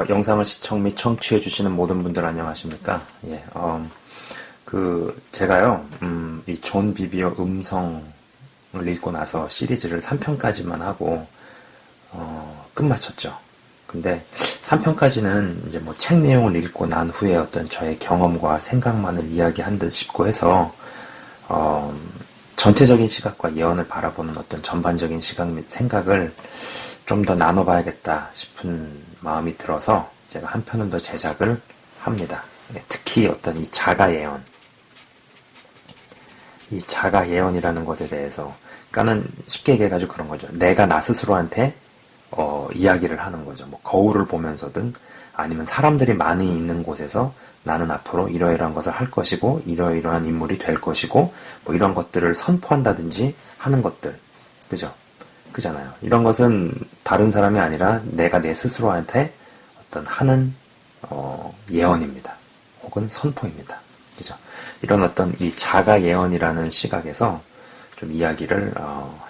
영상을 시청 및 청취해 주시는 모든 분들 안녕하십니까? 예, 제가요, 이 존 비비어 음성을 읽고 나서 시리즈를 3편까지만 하고, 끝마쳤죠. 근데 3편까지는 이제 뭐 책 내용을 읽고 난 후에 어떤 저의 경험과 생각만을 이야기한 듯 싶고 해서, 전체적인 시각과 예언을 바라보는 어떤 전반적인 시각 및 생각을 좀 더 나눠봐야겠다 싶은 마음이 들어서 제가 한 편을 더 제작을 합니다. 특히 어떤 이 자가 예언, 이 자가 예언이라는 것에 대해서, 그러니까는 쉽게 얘기해가지고 그런 거죠. 내가 나 스스로한테 이야기를 하는 거죠. 뭐 거울을 보면서든 아니면 사람들이 많이 있는 곳에서 나는 앞으로 이러이러한 것을 할 것이고 이러이러한 인물이 될 것이고 뭐 이런 것들을 선포한다든지 하는 것들, 그죠? 그잖아요. 이런 것은 다른 사람이 아니라 내가 내 스스로한테 어떤 하는 예언입니다. 혹은 선포입니다. 그죠? 이런 어떤 이 자가 예언이라는 시각에서 좀 이야기를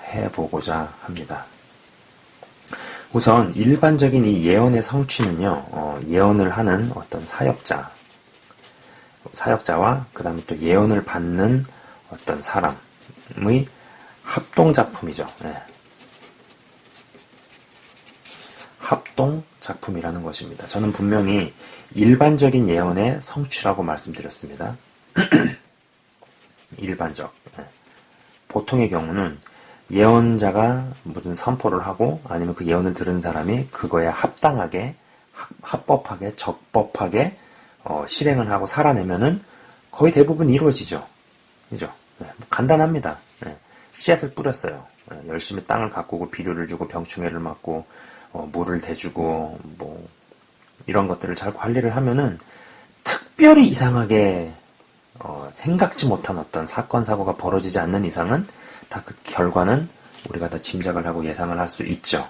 해보고자 합니다. 우선 일반적인 이 예언의 성취는요, 예언을 하는 어떤 사역자와 그 다음에 또 예언을 받는 어떤 사람의 합동작품이죠. 네. 합동작품이라는 것입니다. 저는 분명히 일반적인 예언의 성취라고 말씀드렸습니다. 일반적. 네. 보통의 경우는 예언자가 무슨 선포를 하고 아니면 그 예언을 들은 사람이 그거에 합당하게, 합법하게, 적법하게 실행을 하고 살아내면은 거의 대부분 이루어지죠. 그죠? 네, 뭐 간단합니다. 네, 씨앗을 뿌렸어요. 네, 열심히 땅을 가꾸고 비료를 주고 병충해를 맞고 물을 대주고 뭐 이런 것들을 잘 관리를 하면은 특별히 이상하게 생각지 못한 어떤 사건 사고가 벌어지지 않는 이상은 다 그 결과는 우리가 다 짐작을 하고 예상을 할 수 있죠.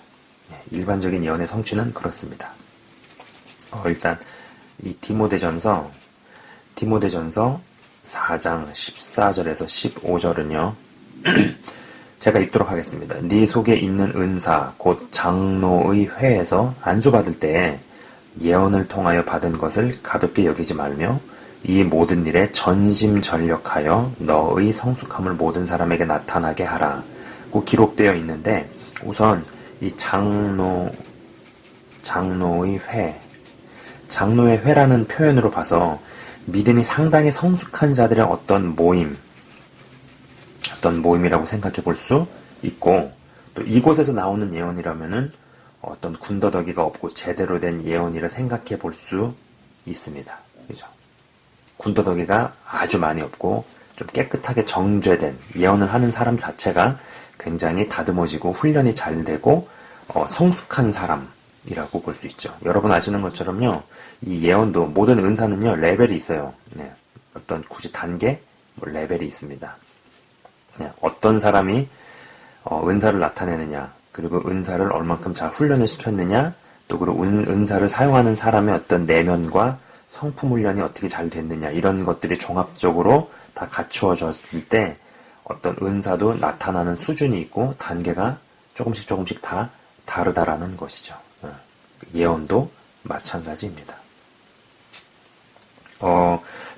네, 일반적인 예언의 성취는 그렇습니다. 일단 이 디모데전서 4장 14절에서 15절은요. 제가 읽도록 하겠습니다. 네 속에 있는 은사 곧 장로의 회에서 안수받을 때에 예언을 통하여 받은 것을 가볍게 여기지 말며 이 모든 일에 전심전력하여 너의 성숙함을 모든 사람에게 나타나게 하라고 기록되어 있는데, 우선 이 장로의 회라는 표현으로 봐서 믿음이 상당히 성숙한 자들의 어떤 모임이라고 생각해 볼 수 있고, 또 이곳에서 나오는 예언이라면은 어떤 군더더기가 없고 제대로 된 예언이라 생각해 볼 수 있습니다. 그죠? 군더더기가 아주 많이 없고 좀 깨끗하게 정죄된 예언을 하는 사람 자체가 굉장히 다듬어지고 훈련이 잘 되고 성숙한 사람이라고 볼 수 있죠. 여러분 아시는 것처럼요, 이 예언도 모든 은사는요 레벨이 있어요. 네, 어떤 굳이 단계, 레벨이 있습니다. 네, 어떤 사람이 은사를 나타내느냐, 그리고 은사를 얼만큼 잘 훈련을 시켰느냐, 또 그리고 은사를 사용하는 사람의 어떤 내면과 성품 훈련이 어떻게 잘 됐느냐, 이런 것들이 종합적으로 다 갖추어졌을 때 어떤 은사도 나타나는 수준이 있고 단계가 조금씩 다 다르다라는 것이죠. 예언도 마찬가지입니다.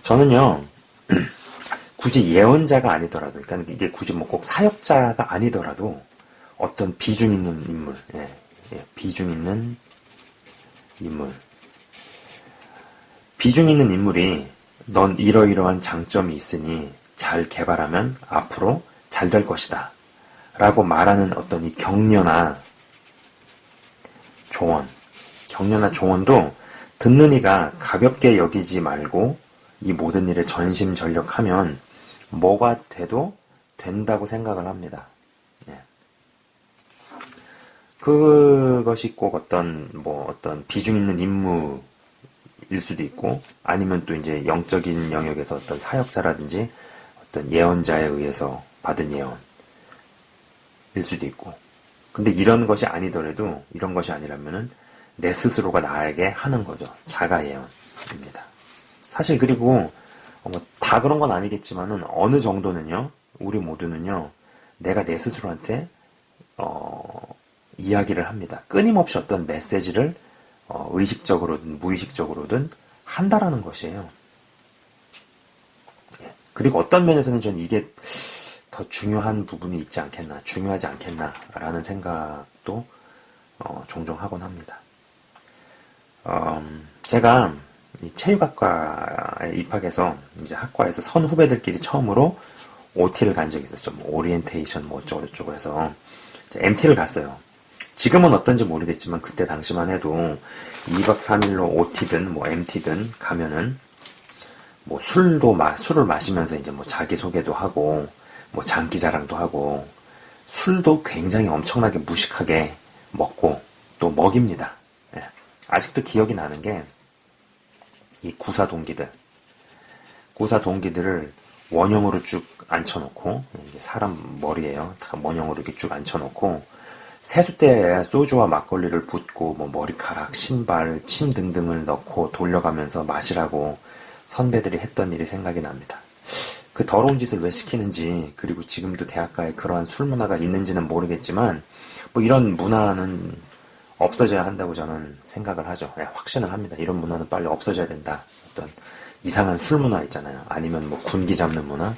저는요, 굳이 예언자가 아니더라도, 그러니까 이게 굳이 뭐 꼭 사역자가 아니더라도 어떤 비중 있는 인물, 비중 있는 인물이 넌 이러이러한 장점이 있으니 잘 개발하면 앞으로 잘 될 것이다 라고 말하는 어떤 이 격려나 조언도 듣는 이가 가볍게 여기지 말고 이 모든 일에 전심전력하면 뭐가 돼도 된다고 생각을 합니다. 네. 그것이 꼭 어떤 비중 있는 임무일 수도 있고, 아니면 또 이제 영적인 영역에서 어떤 사역자라든지 어떤 예언자에 의해서 받은 예언일 수도 있고. 근데 이런 것이 아니더라도, 이런 것이 아니라면은 내 스스로가 나에게 하는 거죠. 자가 예언입니다. 사실 그리고 다 그런 건 아니겠지만은 어느 정도는요, 우리 모두는요, 내가 내 스스로한테 이야기를 합니다. 끊임없이 어떤 메시지를 의식적으로든 무의식적으로든 한다라는 것이에요. 그리고 어떤 면에서는 전 이게 더 중요한 부분이 있지 않겠나, 중요하지 않겠나라는 생각도 종종 하곤 합니다. 제가 이 체육학과에 입학해서 이제 학과에서 선 후배들끼리 처음으로 OT를 간 적이 있었죠. 뭐 오리엔테이션 뭐 어쩌고저쩌고 해서 MT를 갔어요. 지금은 어떤지 모르겠지만 그때 당시만 해도 2박 3일로 OT든 뭐 MT든 가면은 뭐 술을 마시면서 이제 뭐 자기소개도 하고 뭐 장기자랑도 하고 술도 굉장히 엄청나게 무식하게 먹고 또 먹입니다. 예. 아직도 기억이 나는 게 이 구사 동기들을 원형으로 쭉 앉혀놓고, 이게 사람 머리에요. 다 원형으로 이렇게 쭉 앉혀놓고, 세숫대에 소주와 막걸리를 붓고, 뭐 머리카락, 신발, 침 등등을 넣고 돌려가면서 마시라고 선배들이 했던 일이 생각이 납니다. 그 더러운 짓을 왜 시키는지, 그리고 지금도 대학가에 그러한 술 문화가 있는지는 모르겠지만, 뭐 이런 문화는 없어져야 한다고 저는 생각을 하죠. 확신을 합니다. 이런 문화는 빨리 없어져야 된다. 어떤 이상한 술 문화 있잖아요. 아니면 뭐 군기 잡는 문화,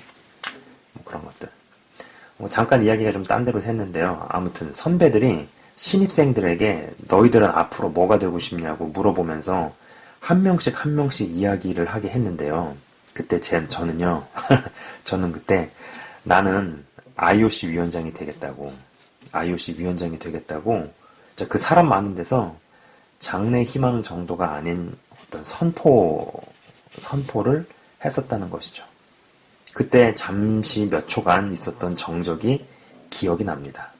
뭐 그런 것들. 잠깐 이야기가 좀 딴 데로 샜는데요. 아무튼 선배들이 신입생들에게 너희들은 앞으로 뭐가 되고 싶냐고 물어보면서 한 명씩 이야기를 하게 했는데요. 그때 저는요. 저는 그때 나는 IOC 위원장이 되겠다고 그 사람 많은 데서 장래 희망 정도가 아닌 어떤 선포를 했었다는 것이죠. 그때 잠시 몇 초간 있었던 정적이 기억이 납니다.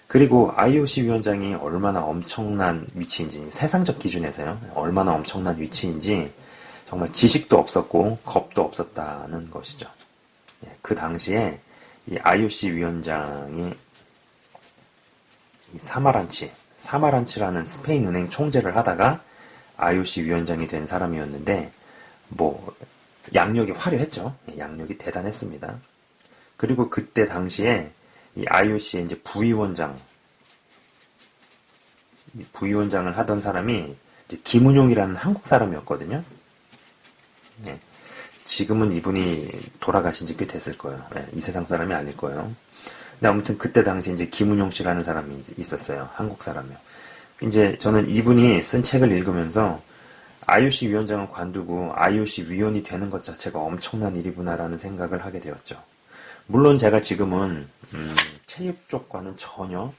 그리고 IOC 위원장이 얼마나 엄청난 위치인지, 세상적 기준에서요, 얼마나 엄청난 위치인지 정말 지식도 없었고 겁도 없었다는 것이죠. 그 당시에 이 IOC 위원장이 이 사마란치라는 스페인 은행 총재를 하다가 IOC 위원장이 된 사람이었는데, 뭐 양력이 화려했죠. 양력이 대단했습니다. 그리고 그때 당시에 이 IOC의 이제 부위원장을 하던 사람이 이제 김은용이라는 한국 사람이었거든요. 네. 지금은 이분이 돌아가신 지 꽤 됐을 거예요. 네. 이 세상 사람이 아닐 거예요. 근데 아무튼 그때 당시 이제 김은용 씨라는 사람이 있었어요. 한국 사람이요. 이제 저는 이분이 쓴 책을 읽으면서 IOC 위원장은 관두고 IOC 위원이 되는 것 자체가 엄청난 일이구나라는 생각을 하게 되었죠. 물론 제가 지금은 체육 쪽과는 전혀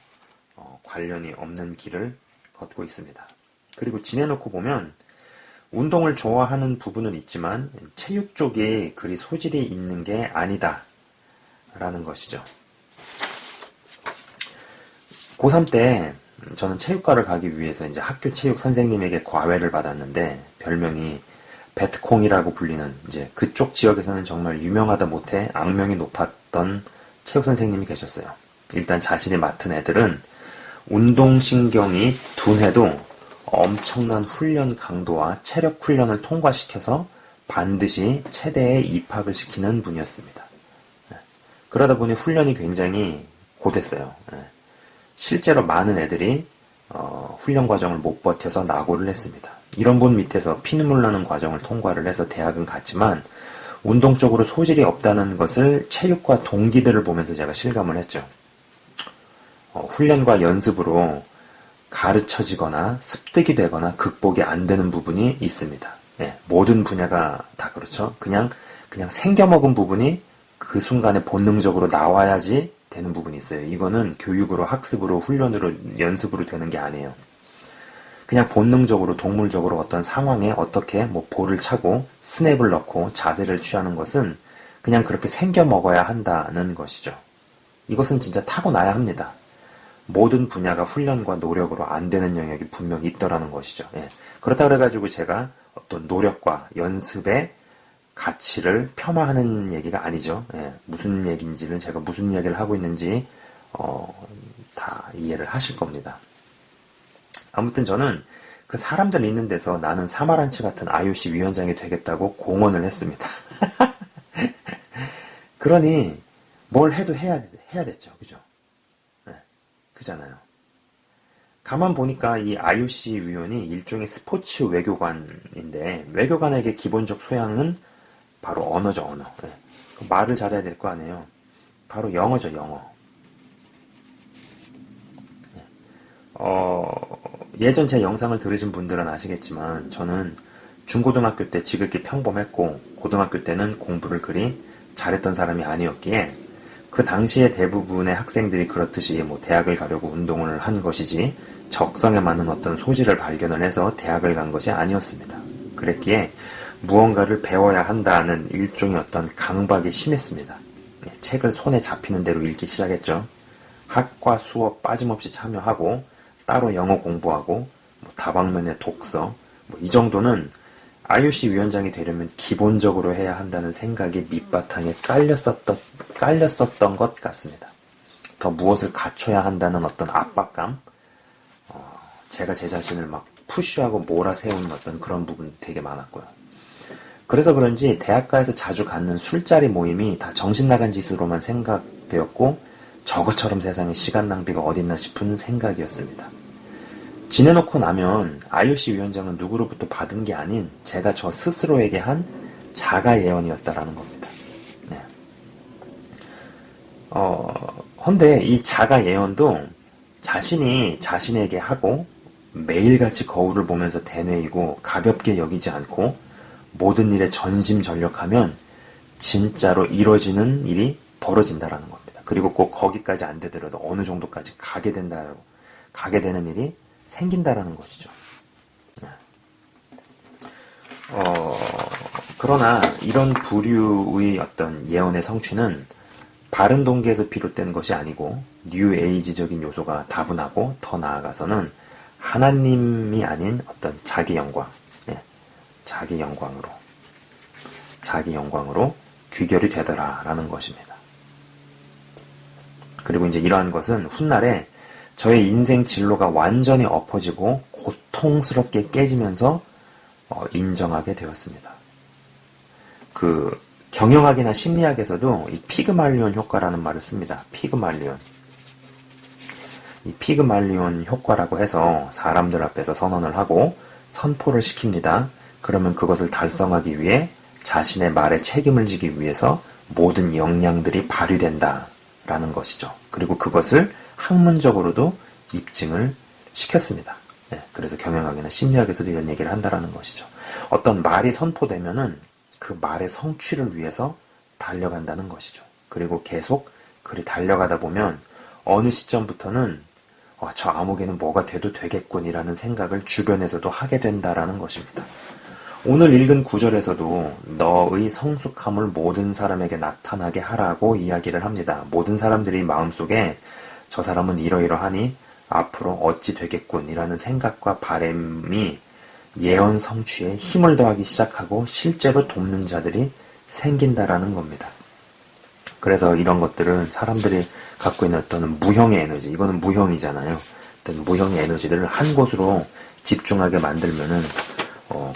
관련이 없는 길을 걷고 있습니다. 그리고 지내놓고 보면 운동을 좋아하는 부분은 있지만 체육 쪽에 그리 소질이 있는 게 아니다라는 것이죠. 고3 때 저는 체육과를 가기 위해서 이제 학교 체육 선생님에게 과외를 받았는데 별명이 베트콩이라고 불리는 이제 그쪽 지역에서는 정말 유명하다 못해 악명이 높았던 체육 선생님이 계셨어요. 일단 자신이 맡은 애들은 운동신경이 둔해도 엄청난 훈련 강도와 체력 훈련을 통과시켜서 반드시 체대에 입학을 시키는 분이었습니다. 그러다 보니 훈련이 굉장히 고됐어요. 실제로 많은 애들이 훈련 과정을 못 버텨서 낙오를 했습니다. 이런 분 밑에서 피눈물 나는 과정을 통과를 해서 대학은 갔지만 운동적으로 소질이 없다는 것을 체육과 동기들을 보면서 제가 실감을 했죠. 훈련과 연습으로 가르쳐지거나 습득이 되거나 극복이 안 되는 부분이 있습니다. 모든 분야가 다 그렇죠. 그냥 생겨먹은 부분이 그 순간에 본능적으로 나와야지 되는 부분이 있어요. 이거는 교육으로, 학습으로, 훈련으로, 연습으로 되는 게 아니에요. 그냥 본능적으로, 동물적으로 어떤 상황에 어떻게 뭐 볼을 차고 스냅을 넣고 자세를 취하는 것은 그냥 그렇게 생겨 먹어야 한다는 것이죠. 이것은 진짜 타고나야 합니다. 모든 분야가 훈련과 노력으로 안 되는 영역이 분명히 있더라는 것이죠. 그렇다 그래가지고 제가 어떤 노력과 연습의 가치를 폄하하는 얘기가 아니죠. 무슨 얘기인지는 제가 무슨 이야기를 하고 있는지 다 이해를 하실 겁니다. 아무튼 저는 그 사람들 있는 데서 나는 사마란치 같은 IOC 위원장이 되겠다고 공언을 했습니다. 그러니 뭘 해도 해야 됐죠. 그죠? 그잖아요. 가만 보니까 이 IOC 위원이 일종의 스포츠 외교관인데, 외교관에게 기본적 소양은 바로 언어죠, 언어. 예. 말을 잘해야 될 거 아니에요. 바로 영어죠, 영어. 예전 제 영상을 들으신 분들은 아시겠지만, 저는 중고등학교 때 지극히 평범했고, 고등학교 때는 공부를 그리 잘했던 사람이 아니었기에, 그 당시에 대부분의 학생들이 그렇듯이 뭐 대학을 가려고 운동을 한 것이지, 적성에 맞는 어떤 소질을 발견을 해서 대학을 간 것이 아니었습니다. 그랬기에 무언가를 배워야 한다는 일종의 어떤 강박이 심했습니다. 책을 손에 잡히는 대로 읽기 시작했죠. 학과 수업 빠짐없이 참여하고 따로 영어 공부하고 뭐 다방면의 독서 뭐 이 정도는 IOC 위원장이 되려면 기본적으로 해야 한다는 생각이 밑바탕에 깔렸었던 것 같습니다. 더 무엇을 갖춰야 한다는 어떤 압박감, 제가 제 자신을 막 푸쉬하고 몰아세우는 어떤 그런 부분 되게 많았고요. 그래서 그런지 대학가에서 자주 갖는 술자리 모임이 다 정신 나간 짓으로만 생각되었고, 저것처럼 세상에 시간 낭비가 어딨나 싶은 생각이었습니다. 지내놓고 나면 IOC 위원장은 누구로부터 받은 게 아닌 제가 저 스스로에게 한 자가 예언이었다라는 겁니다. 네. 헌데 이 자가 예언도 자신이 자신에게 하고 매일같이 거울을 보면서 되뇌이고 가볍게 여기지 않고 모든 일에 전심전력하면 진짜로 이루어지는 일이 벌어진다라는 겁니다. 그리고 꼭 거기까지 안 되더라도 어느 정도까지 가게 되는 일이 생긴다라는 것이죠. 그러나 이런 부류의 어떤 예언의 성취는 바른 동기에서 비롯된 것이 아니고 뉴에이지적인 요소가 다분하고 더 나아가서는 하나님이 아닌 어떤 자기 영광, 자기 영광으로 귀결이 되더라라는 것입니다. 그리고 이제 이러한 것은 훗날에 저의 인생 진로가 완전히 엎어지고 고통스럽게 깨지면서 인정하게 되었습니다. 그 경영학이나 심리학에서도 이 피그말리온 효과라는 말을 씁니다. 피그말리온. 이 피그말리온 효과라고 해서 사람들 앞에서 선언을 하고 선포를 시킵니다. 그러면 그것을 달성하기 위해 자신의 말에 책임을 지기 위해서 모든 역량들이 발휘된다라는 것이죠. 그리고 그것을 학문적으로도 입증을 시켰습니다. 그래서 경영학이나 심리학에서도 이런 얘기를 한다라는 것이죠. 어떤 말이 선포되면은 그 말의 성취를 위해서 달려간다는 것이죠. 그리고 계속 그리 달려가다 보면 어느 시점부터는 저 암흑에는 뭐가 돼도 되겠군이라는 생각을 주변에서도 하게 된다라는 것입니다. 오늘 읽은 구절에서도 너의 성숙함을 모든 사람에게 나타나게 하라고 이야기를 합니다. 모든 사람들이 마음속에 저 사람은 이러이러하니 앞으로 어찌 되겠군이라는 생각과 바람이 예언 성취에 힘을 더하기 시작하고 실제로 돕는 자들이 생긴다라는 겁니다. 그래서 이런 것들은 사람들이 갖고 있는 어떤 무형의 에너지, 이거는 무형이잖아요. 어떤 무형의 에너지를 한 곳으로 집중하게 만들면은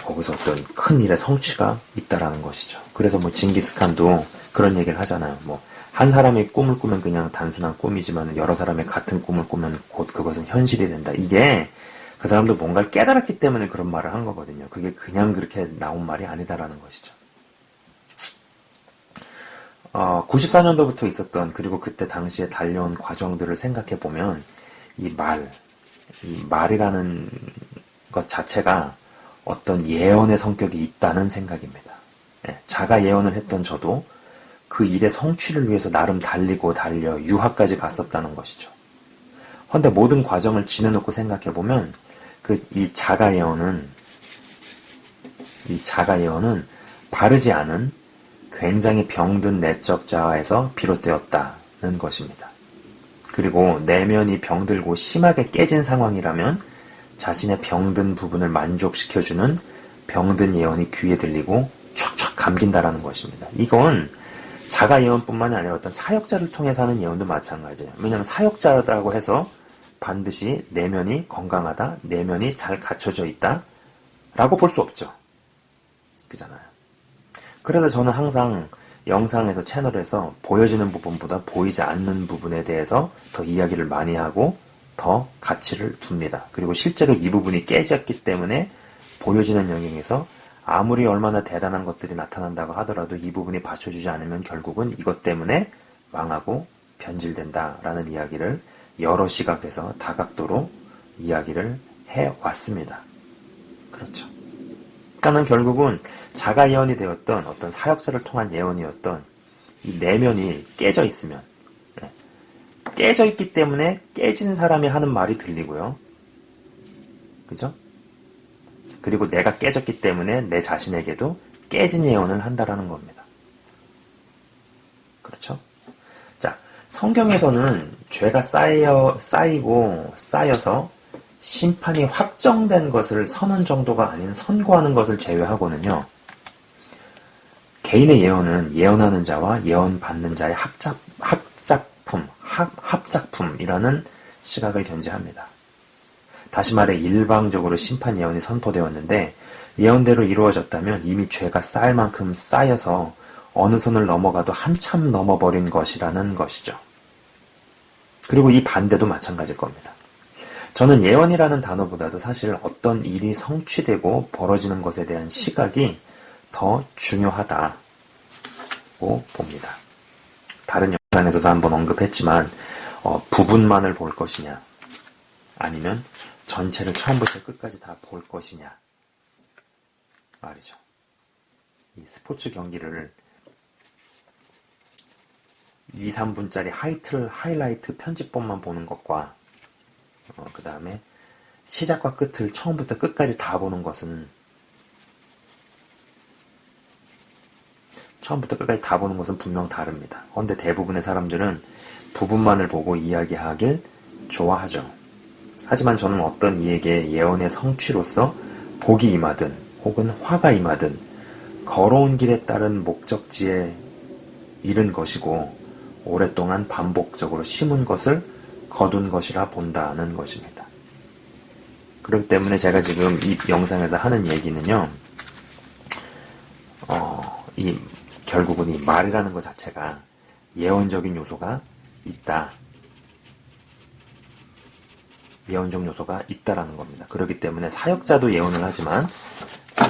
거기서 어떤 큰 일의 성취가 있다라는 것이죠. 그래서 뭐 징기스칸도 그런 얘기를 하잖아요. 뭐 한 사람의 꿈을 꾸면 그냥 단순한 꿈이지만 여러 사람의 같은 꿈을 꾸면 곧 그것은 현실이 된다. 이게 그 사람도 뭔가를 깨달았기 때문에 그런 말을 한 거거든요. 그게 그냥 그렇게 나온 말이 아니다라는 것이죠. 94년도부터 있었던, 그리고 그때 당시에 달려온 과정들을 생각해 보면 이 말이라는 것 자체가 어떤 예언의 성격이 있다는 생각입니다. 자가 예언을 했던 저도 그 일의 성취를 위해서 나름 달리고 달려 유학까지 갔었다는 것이죠. 그런데 모든 과정을 지내놓고 생각해 보면 이 자가 예언은 바르지 않은 굉장히 병든 내적 자아에서 비롯되었다는 것입니다. 그리고 내면이 병들고 심하게 깨진 상황이라면 자신의 병든 부분을 만족시켜주는 병든 예언이 귀에 들리고 촥촥 감긴다라는 것입니다. 이건 자가 예언뿐만이 아니라 어떤 사역자를 통해서 하는 예언도 마찬가지예요. 왜냐하면 사역자라고 해서 반드시 내면이 건강하다, 내면이 잘 갖춰져 있다 라고 볼 수 없죠. 그잖아요. 그래서 저는 항상 영상에서, 채널에서 보여지는 부분보다 보이지 않는 부분에 대해서 더 이야기를 많이 하고 더 가치를 둡니다. 그리고 실제로 이 부분이 깨졌기 때문에 보여지는 영역에서 아무리 얼마나 대단한 것들이 나타난다고 하더라도 이 부분이 받쳐주지 않으면 결국은 이것 때문에 망하고 변질된다라는 이야기를 여러 시각에서 다각도로 이야기를 해왔습니다. 그렇죠. 그러니까는 결국은 자가 예언이 되었던 어떤 사역자를 통한 예언이었던 이 내면이 깨져 있으면, 깨져 있기 때문에 깨진 사람이 하는 말이 들리고요. 그죠? 그리고 내가 깨졌기 때문에 내 자신에게도 깨진 예언을 한다라는 겁니다. 그렇죠? 자, 성경에서는 죄가 쌓이고 쌓여서 심판이 확정된 것을 선언 정도가 아닌 선고하는 것을 제외하고는요, 개인의 예언은 예언하는 자와 예언받는 자의 합작품이라는 시각을 견지합니다. 다시 말해 일방적으로 심판 예언이 선포되었는데 예언대로 이루어졌다면 이미 죄가 쌓일 만큼 쌓여서 어느 선을 넘어가도 한참 넘어버린 것이라는 것이죠. 그리고 이 반대도 마찬가지일 겁니다. 저는 예언이라는 단어보다도 사실 어떤 일이 성취되고 벌어지는 것에 대한 시각이 더 중요하다고 봅니다. 다른 영상에서도 한번 언급했지만 부분만을 볼 것이냐 아니면 전체를 처음부터 끝까지 다 볼 것이냐 말이죠. 이 스포츠 경기를 2, 3분짜리 하이라이트 편집본만 보는 것과 그 다음에 시작과 끝을 처음부터 끝까지 다 보는 것은 분명 다릅니다. 그런데 대부분의 사람들은 부분만을 보고 이야기하길 좋아하죠. 하지만 저는 어떤 이에게 예언의 성취로서 복이 임하든 혹은 화가 임하든 걸어온 길에 따른 목적지에 이른 것이고 오랫동안 반복적으로 심은 것을 거둔 것이라 본다는 것입니다. 그렇기 때문에 제가 지금 이 영상에서 하는 얘기는요, 결국은 이 말이라는 것 자체가 예언적인 요소가 있다. 예언적 요소가 있다라는 겁니다. 그렇기 때문에 사역자도 예언을 하지만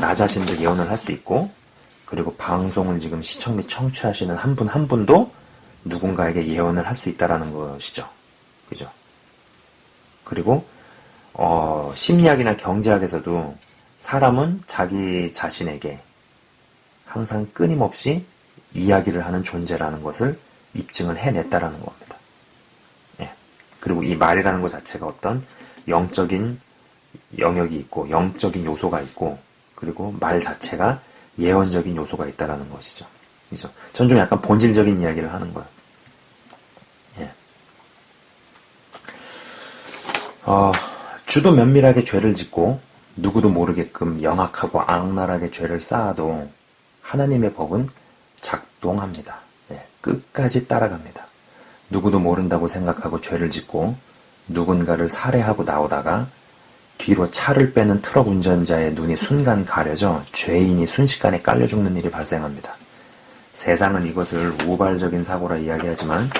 나 자신도 예언을 할 수 있고, 그리고 방송을 지금 시청 및 청취하시는 한 분 한 분도 누군가에게 예언을 할 수 있다라는 것이죠. 그죠? 그리고 심리학이나 경제학에서도 사람은 자기 자신에게 항상 끊임없이 이야기를 하는 존재라는 것을 입증을 해냈다라는 겁니다. 예. 그리고 이 말이라는 것 자체가 어떤 영적인 영역이 있고 영적인 요소가 있고 그리고 말 자체가 예언적인 요소가 있다라는 것이죠. 그죠? 전 좀 약간 본질적인 이야기를 하는 거예요. 예. 주도 면밀하게 죄를 짓고 누구도 모르게끔 영악하고 악랄하게 죄를 쌓아도 하나님의 법은 작동합니다. 네, 끝까지 따라갑니다. 누구도 모른다고 생각하고 죄를 짓고 누군가를 살해하고 나오다가 뒤로 차를 빼는 트럭 운전자의 눈이 순간 가려져 죄인이 순식간에 깔려 죽는 일이 발생합니다. 세상은 이것을 우발적인 사고라 이야기하지만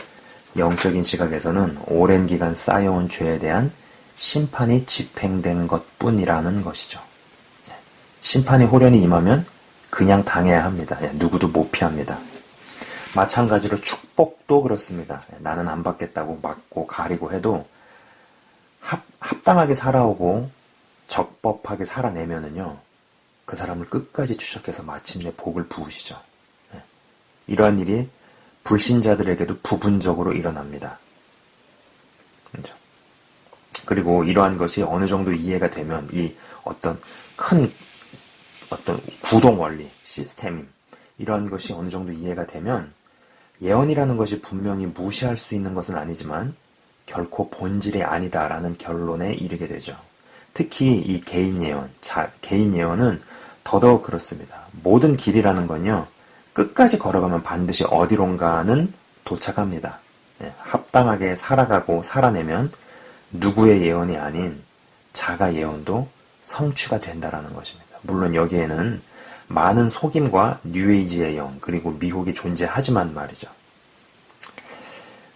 영적인 시각에서는 오랜 기간 쌓여온 죄에 대한 심판이 집행된 것뿐이라는 것이죠. 심판이 호련히 임하면 그냥 당해야 합니다. 누구도 못 피합니다. 마찬가지로 축복도 그렇습니다. 나는 안 받겠다고 막고 가리고 해도 합당하게 살아오고 적법하게 살아내면은요, 그 사람을 끝까지 추적해서 마침내 복을 부으시죠. 이러한 일이 불신자들에게도 부분적으로 일어납니다. 그렇죠? 그리고 이러한 것이 어느 정도 이해가 되면 이 어떤 큰 구동 원리, 시스템, 이러한 것이 어느 정도 이해가 되면 예언이라는 것이 분명히 무시할 수 있는 것은 아니지만 결코 본질이 아니다라는 결론에 이르게 되죠. 특히 이 개인 예언은 더더욱 그렇습니다. 모든 길이라는 건요, 끝까지 걸어가면 반드시 어디론가는 도착합니다. 합당하게 살아가고 살아내면 누구의 예언이 아닌 자가 예언도 성취가 된다라는 것입니다. 물론 여기에는 많은 속임과 뉴에이지의 영 그리고 미혹이 존재하지만 말이죠.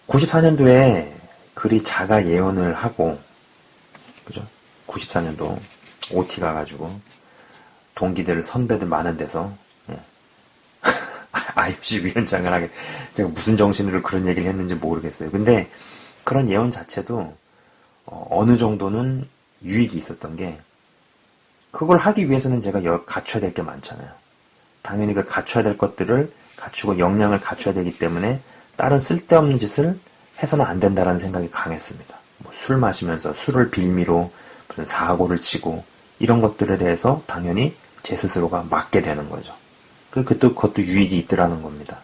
94년도에 그리 자가 예언을 하고, 그죠? 94년도 OT 가가지고 동기들 선배들 많은 데서 IOC 위원장을 하게, 제가 무슨 정신으로 그런 얘기를 했는지 모르겠어요. 근데 그런 예언 자체도 어느 정도는 유익이 있었던 게, 그걸 하기 위해서는 제가 갖춰야 될 게 많잖아요. 당연히 그 갖춰야 될 것들을 갖추고 역량을 갖춰야 되기 때문에 다른 쓸데없는 짓을 해서는 안 된다라는 생각이 강했습니다. 뭐 술 마시면서 술을 빌미로 무슨 사고를 치고 이런 것들에 대해서 당연히 제 스스로가 맞게 되는 거죠. 그것도 유익이 있더라는 겁니다.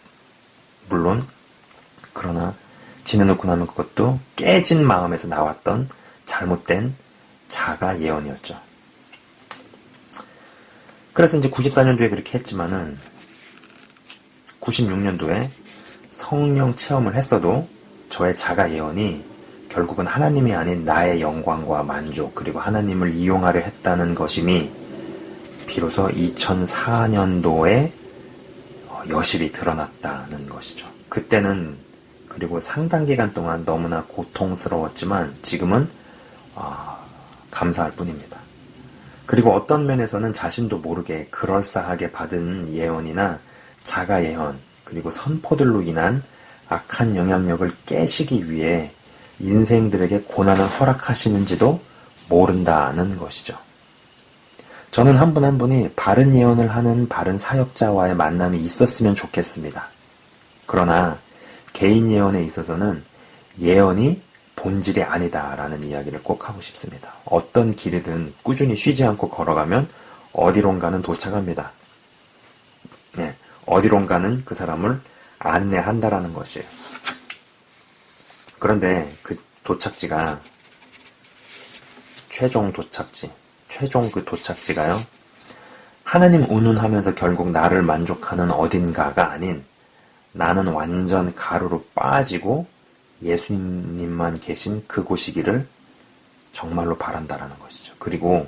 물론 그러나 지내놓고 나면 그것도 깨진 마음에서 나왔던 잘못된 자가 예언이었죠. 그래서 이제 94년도에 그렇게 했지만은 96년도에 성령 체험을 했어도 저의 자가 예언이 결국은 하나님이 아닌 나의 영광과 만족, 그리고 하나님을 이용하려 했다는 것임이 비로소 2004년도에 여실히 드러났다는 것이죠. 그때는 그리고 상당 기간 동안 너무나 고통스러웠지만 지금은 감사할 뿐입니다. 그리고 어떤 면에서는 자신도 모르게 그럴싸하게 받은 예언이나 자가 예언, 그리고 선포들로 인한 악한 영향력을 깨시기 위해 인생들에게 고난을 허락하시는지도 모른다는 것이죠. 저는 한 분 한 분이 바른 예언을 하는 바른 사역자와의 만남이 있었으면 좋겠습니다. 그러나 개인 예언에 있어서는 예언이 본질이 아니다라는 이야기를 꼭 하고 싶습니다. 어떤 길이든 꾸준히 쉬지 않고 걸어가면 어디론가는 도착합니다. 네, 어디론가는 그 사람을 안내한다라는 것이에요. 그런데 그 도착지가 최종 그 도착지가요, 하나님 운운하면서 결국 나를 만족하는 어딘가가 아닌 나는 완전 가루로 빠지고 예수님만 계신 그곳이기를 정말로 바란다라는 것이죠. 그리고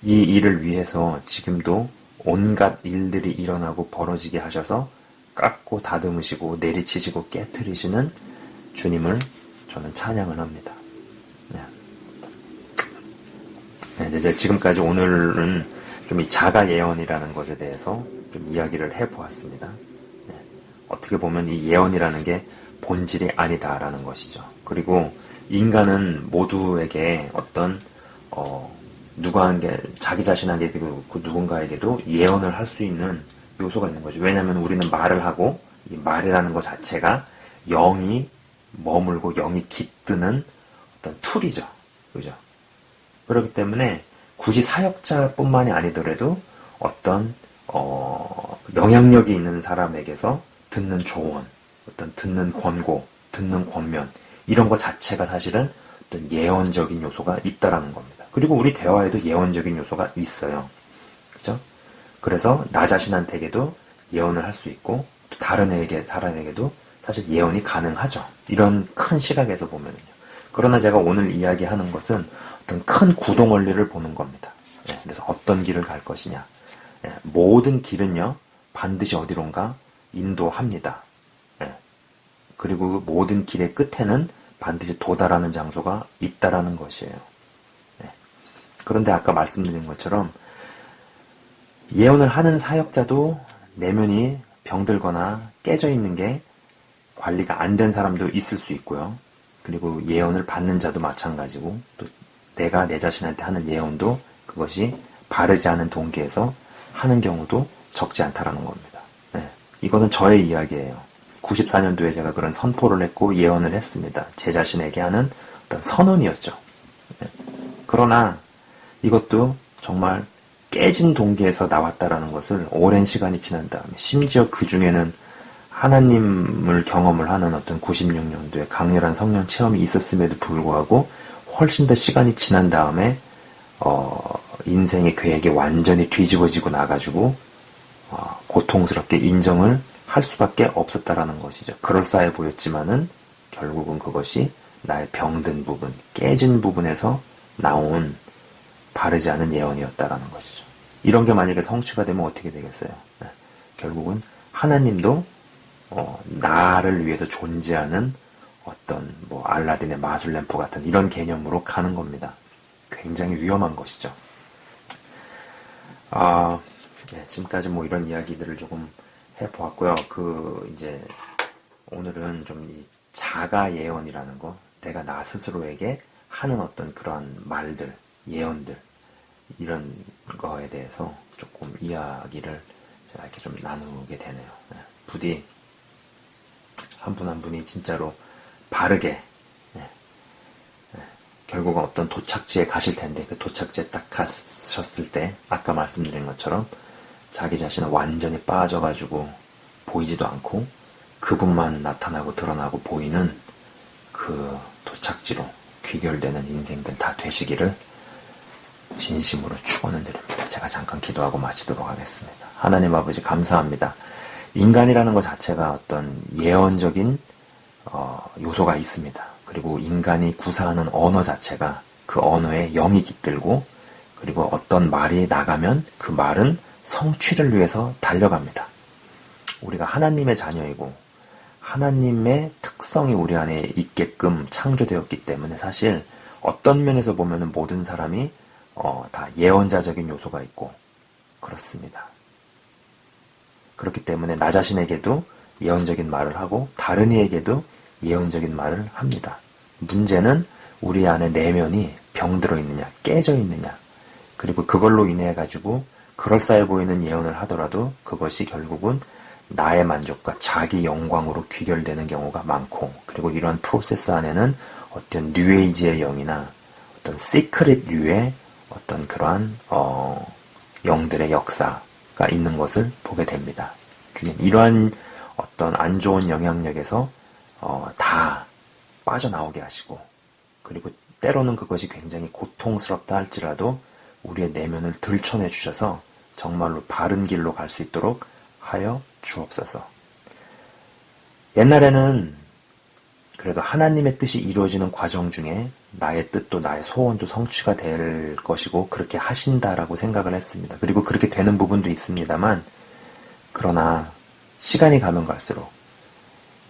이 일을 위해서 지금도 온갖 일들이 일어나고 벌어지게 하셔서 깎고 다듬으시고 내리치시고 깨트리시는 주님을 저는 찬양을 합니다. 이제 지금까지 오늘은 좀 이 자가 예언이라는 것에 대해서 좀 이야기를 해보았습니다. 어떻게 보면 이 예언이라는 게 본질이 아니다라는 것이죠. 그리고 인간은 모두에게 어떤 자기 자신에게도 그 누군가에게도 예언을 할 수 있는 요소가 있는 거죠. 왜냐하면 우리는 말을 하고 이 말이라는 것 자체가 영이 머물고 영이 깃드는 어떤 툴이죠. 그죠? 그렇기 때문에 굳이 사역자뿐만이 아니더라도 어떤 영향력이 있는 사람에게서 듣는 조언, 어떤 듣는 권고, 듣는 권면, 이런 것 자체가 사실은 어떤 예언적인 요소가 있다라는 겁니다. 그리고 우리 대화에도 예언적인 요소가 있어요. 그죠? 그래서 나 자신한테게도 예언을 할 수 있고 또 다른 사람에게도 사실 예언이 가능하죠. 이런 큰 시각에서 보면은요. 그러나 제가 오늘 이야기하는 것은 어떤 큰 구동 원리를 보는 겁니다. 그래서 어떤 길을 갈 것이냐. 모든 길은요, 반드시 어디론가 인도합니다. 그리고 그 모든 길의 끝에는 반드시 도달하는 장소가 있다라는 것이에요. 그런데 아까 말씀드린 것처럼 예언을 하는 사역자도 내면이 병들거나 깨져 있는 게 관리가 안 된 사람도 있을 수 있고요. 그리고 예언을 받는 자도 마찬가지고, 또 내가 내 자신한테 하는 예언도 그것이 바르지 않은 동기에서 하는 경우도 적지 않다라는 겁니다. 이거는 저의 이야기예요. 94년도에 제가 그런 선포를 했고 예언을 했습니다. 제 자신에게 하는 어떤 선언이었죠. 그러나 이것도 정말 깨진 동기에서 나왔다라는 것을 오랜 시간이 지난 다음에, 심지어 그 중에는 하나님을 경험을 하는 어떤 96년도에 강렬한 성령 체험이 있었음에도 불구하고 훨씬 더 시간이 지난 다음에 인생의 계획이 완전히 뒤집어지고 나가지고 고통스럽게 인정을 할 수밖에 없었다라는 것이죠. 그럴싸해 보였지만은 결국은 그것이 나의 병든 부분, 깨진 부분에서 나온 바르지 않은 예언이었다라는 것이죠. 이런 게 만약에 성취가 되면 어떻게 되겠어요? 결국은 하나님도 나를 위해서 존재하는 어떤 뭐 알라딘의 마술램프 같은 이런 개념으로 가는 겁니다. 굉장히 위험한 것이죠. 네, 지금까지 뭐 이런 이야기들을 조금 해보았고요. 이제 오늘은 좀 이 자가 예언이라는 거, 내가 나 스스로에게 하는 어떤 그러한 말들, 예언들, 이런 거에 대해서 조금 이야기를 제가 이렇게 좀 나누게 되네요. 네, 부디 한 분 한 분이 진짜로 바르게, 결국은 어떤 도착지에 가실 텐데, 그 도착지에 딱 가셨을 때 아까 말씀드린 것처럼 자기 자신은 완전히 빠져가지고 보이지도 않고 그분만 나타나고 드러나고 보이는 그 도착지로 귀결되는 인생들 다 되시기를 진심으로 축원을 드립니다. 제가 잠깐 기도하고 마치도록 하겠습니다. 하나님 아버지 감사합니다. 인간이라는 것 자체가 어떤 예언적인 요소가 있습니다. 그리고 인간이 구사하는 언어 자체가 그 언어에 영이 깃들고, 그리고 어떤 말이 나가면 그 말은 성취를 위해서 달려갑니다. 우리가 하나님의 자녀이고 하나님의 특성이 우리 안에 있게끔 창조되었기 때문에 사실 어떤 면에서 보면 모든 사람이 다 예언자적인 요소가 있고 그렇습니다. 그렇기 때문에 나 자신에게도 예언적인 말을 하고 다른 이에게도 예언적인 말을 합니다. 문제는 우리 안에 내면이 병들어 있느냐, 깨져 있느냐, 그리고 그걸로 인해 가지고 그럴싸해 보이는 예언을 하더라도 그것이 결국은 나의 만족과 자기 영광으로 귀결되는 경우가 많고, 그리고 이런 프로세스 안에는 어떤 뉴에이지의 영이나 어떤 시크릿류의 어떤 그러한 영들의 역사가 있는 것을 보게 됩니다. 주님, 이러한 어떤 안 좋은 영향력에서 다 빠져나오게 하시고, 그리고 때로는 그것이 굉장히 고통스럽다 할지라도 우리의 내면을 들춰내 주셔서 정말로 바른 길로 갈 수 있도록 하여 주옵소서. 옛날에는 그래도 하나님의 뜻이 이루어지는 과정 중에 나의 뜻도 나의 소원도 성취가 될 것이고 그렇게 하신다라고 생각을 했습니다. 그리고 그렇게 되는 부분도 있습니다만, 그러나 시간이 가면 갈수록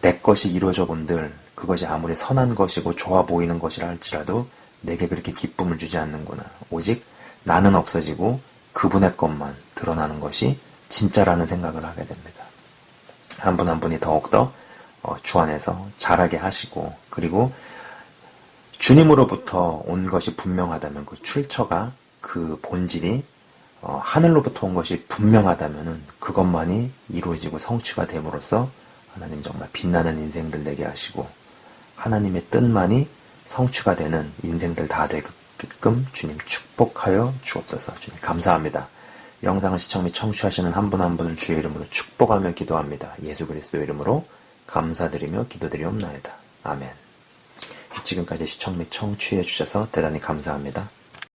내 것이 이루어져 본들 그것이 아무리 선한 것이고 좋아 보이는 것이라 할지라도 내게 그렇게 기쁨을 주지 않는구나. 오직 나는 없어지고 그분의 것만 드러나는 것이 진짜라는 생각을 하게 됩니다. 한 분 한 분이 더욱더 주 안에서 자라게 하시고, 그리고 주님으로부터 온 것이 분명하다면 그 출처가, 그 본질이 하늘로부터 온 것이 분명하다면 그것만이 이루어지고 성취가 됨으로써 하나님 정말 빛나는 인생들 되게 하시고 하나님의 뜻만이 성취가 되는 인생들 다 되게끔 주님 축복하여 주옵소서. 주님 감사합니다. 영상을 시청 및 청취하시는 한 분 한 분을 주의 이름으로 축복하며 기도합니다. 예수 그리스도의 이름으로 감사드리며 기도드리옵나이다. 아멘. 지금까지 시청 및 청취해 주셔서 대단히 감사합니다.